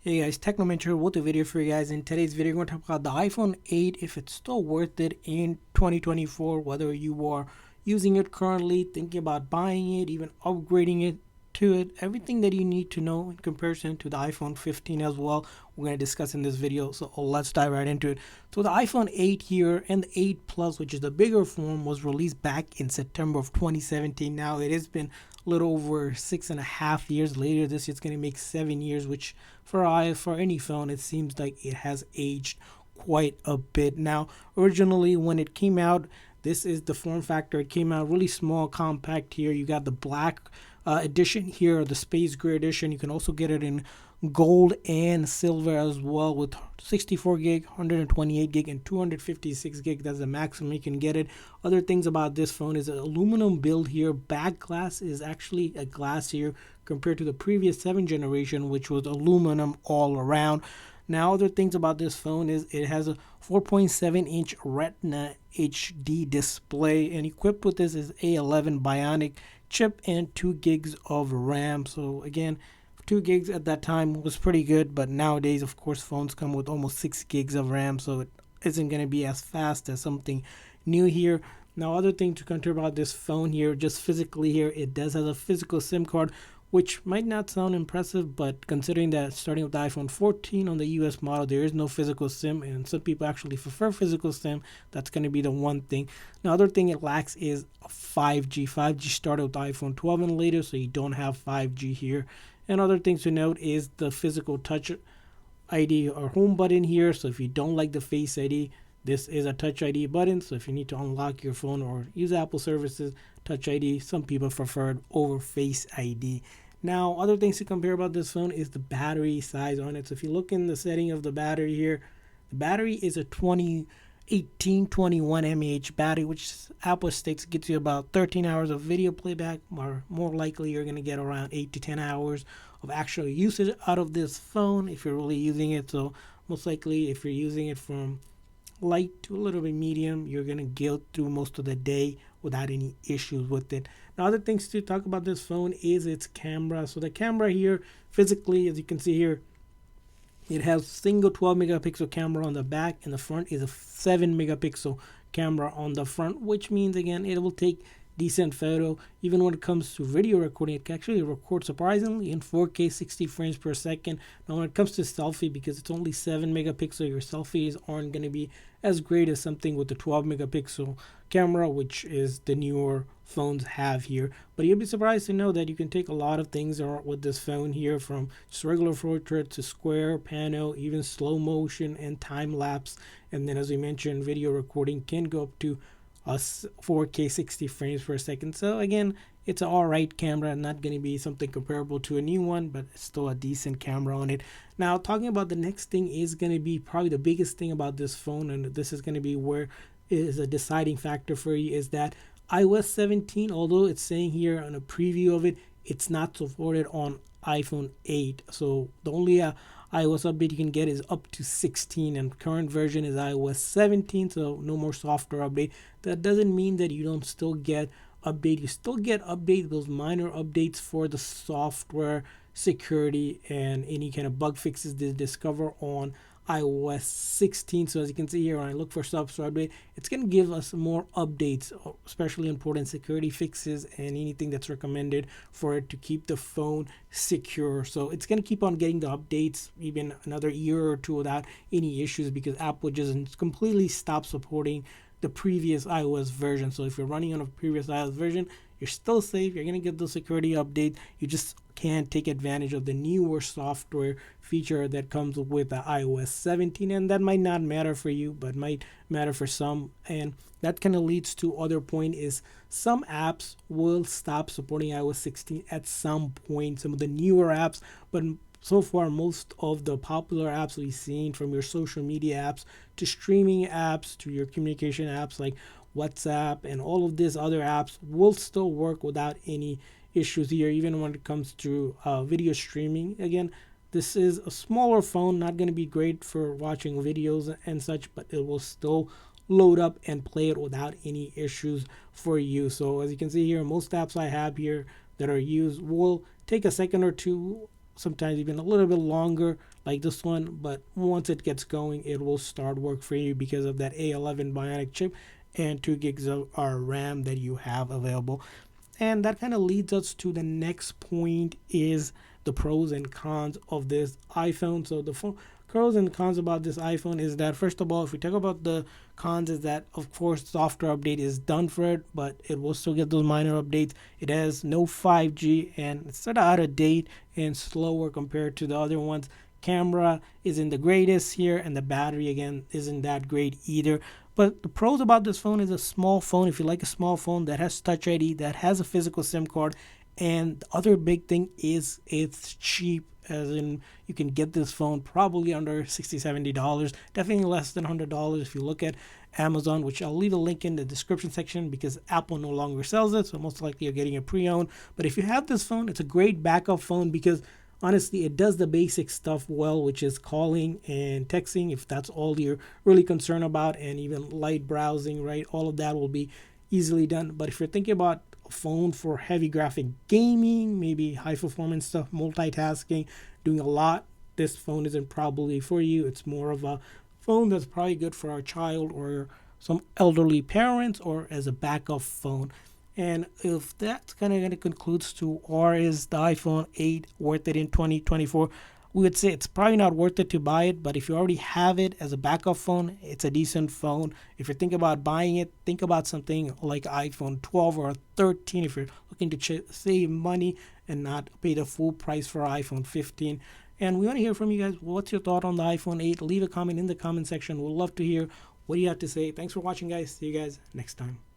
Hey guys, Technomentor here with a video for you guys. In today's video, we're going to talk about the iPhone 8, if it's still worth it in 2024, whether you are using it currently, thinking about buying it, even upgrading it to it, everything that you need to know in comparison to the iPhone 15 as well. We're going to discuss in this video, so let's dive right into it. So the iPhone 8 here and the 8 Plus, which is the bigger form, was released back in September of 2017. Now it has been a little over 6.5 years later. This year's going to make 7 years, which for any phone, it seems like it has aged quite a bit. Now, originally when it came out, this is the form factor. It came out really small, compact. Here you got the black edition here, the space gray edition. You can also get it in gold and silver as well, with 64 gig, 128 gig, and 256 gig. That's the maximum you can get it. Other things about this phone is an aluminum build here. Back glass is actually a glass here compared to the previous 7 generation, which was aluminum all around. Now, other things about this phone is it has a 4.7-inch Retina HD display, and equipped with this is A11 Bionic chip and 2 gigs of RAM. So again, 2 gigs at that time was pretty good, but nowadays, of course, phones come with almost 6 gigs of RAM, so it isn't going to be as fast as something new here. Now, other thing to consider about this phone here, just physically here, it does have a physical SIM card, which might not sound impressive, but considering that starting with the iPhone 14 on the US model, there is no physical SIM, and some people actually prefer physical SIM. That's going to be the one thing. Now, other thing it lacks is 5G. 5G started with the iPhone 12 and later, so you don't have 5G here. And other things to note is the physical touch ID or home button here. So if you don't like the Face ID, this is a Touch ID button. So if you need to unlock your phone or use Apple services, Touch ID, some people prefer it over Face ID. Now, other things to compare about this phone is the battery size on it. So if you look in the setting of the battery here, the battery is a 1821 mAh battery, which Apple states gets you about 13 hours of video playback, or more likely you're going to get around 8 to 10 hours of actual usage out of this phone if you're really using it. So most likely if you're using it from light to a little bit medium, you're going to get through most of the day without any issues with it. Now, other things to talk about this phone is its camera. So the camera here, physically, as you can see here, it has single 12 megapixel camera on the back, and the front is a 7 megapixel camera on the front, which means again it will take decent photo. Even when it comes to video recording, it can actually record surprisingly in 4K 60 frames per second. Now, when it comes to selfie, because it's only 7 megapixel, your selfies aren't going to be as great as something with the 12 megapixel camera, which is the newer phones have here. But you'll be surprised to know that you can take a lot of things with this phone here, from just regular portrait to square, pano, even slow motion and time lapse. And then, as we mentioned, video recording can go up to 4K 60 frames per second. So again, it's an alright camera, not going to be something comparable to a new one, but it's still a decent camera on it. Now, talking about the next thing is going to be probably the biggest thing about this phone, and this is going to be where is a deciding factor for you, is that iOS 17, although it's saying here on a preview of it, it's not supported on iPhone 8. So the only iOS update you can get is up to 16, and current version is iOS 17, so no more software update. That doesn't mean that you don't still get update. You still get update, those minor updates for the software security and any kind of bug fixes they discover on iOS 16. So as you can see here, when I look for software update, it's going to give us more updates, especially important security fixes and anything that's recommended for it to keep the phone secure. So it's going to keep on getting the updates even another year or two without any issues, because Apple just completely stopped supporting the previous iOS version. So if you're running on a previous iOS version, you're still safe. You're going to get the security update. You just can't take advantage of the newer software feature that comes with the iOS 17, and that might not matter for you, but might matter for some. And that kind of leads to other point is some apps will stop supporting iOS 16 at some point, some of the newer apps. But so far, most of the popular apps we've seen, from your social media apps to streaming apps to your communication apps like WhatsApp and all of these other apps, will still work without any issues here, even when it comes to video streaming. Again, this is a smaller phone, not going to be great for watching videos and such, but it will still load up and play it without any issues for you. So as you can see here, most apps I have here that are used will take a second or two sometimes even a little bit longer like this one, but once it gets going, it will start work for you because of that A11 Bionic chip and 2 gigs of RAM that you have available. And that kind of leads us to the next point, is the pros and cons of this iPhone. So the pros and cons about this iPhone is that, first of all, if we talk about the cons, is that of course software update is done for it, but it will still get those minor updates. It has no 5G and it's sort of out of date and slower compared to the other ones. Camera isn't the greatest here, and the battery again isn't that great either. But the pros about this phone is a small phone. If you like a small phone that has Touch ID, that has a physical SIM card, and the other big thing is it's cheap, as in you can get this phone probably under $60-$70, definitely less than $100 if you look at Amazon, which I'll leave a link in the description section because Apple no longer sells it, so most likely you're getting a pre-owned. But if you have this phone, it's a great backup phone because honestly, it does the basic stuff well, which is calling and texting, if that's all you're really concerned about, and even light browsing, right? All of that will be easily done. But if you're thinking about a phone for heavy graphic gaming, maybe high performance stuff, multitasking, doing a lot, this phone isn't probably for you. It's more of a phone that's probably good for a child or some elderly parents, or as a backup phone. And if that's kind of going to concludes to, or is the iPhone 8 worth it in 2024? We would say it's probably not worth it to buy it, but if you already have it as a backup phone, it's a decent phone. If you're thinking about buying it, think about something like iPhone 12 or 13 if you're looking to save money and not pay the full price for iPhone 15. And we want to hear from you guys. What's your thought on the iPhone 8? Leave a comment in the comment section. We'd love to hear what you have to say. Thanks for watching, guys. See you guys next time.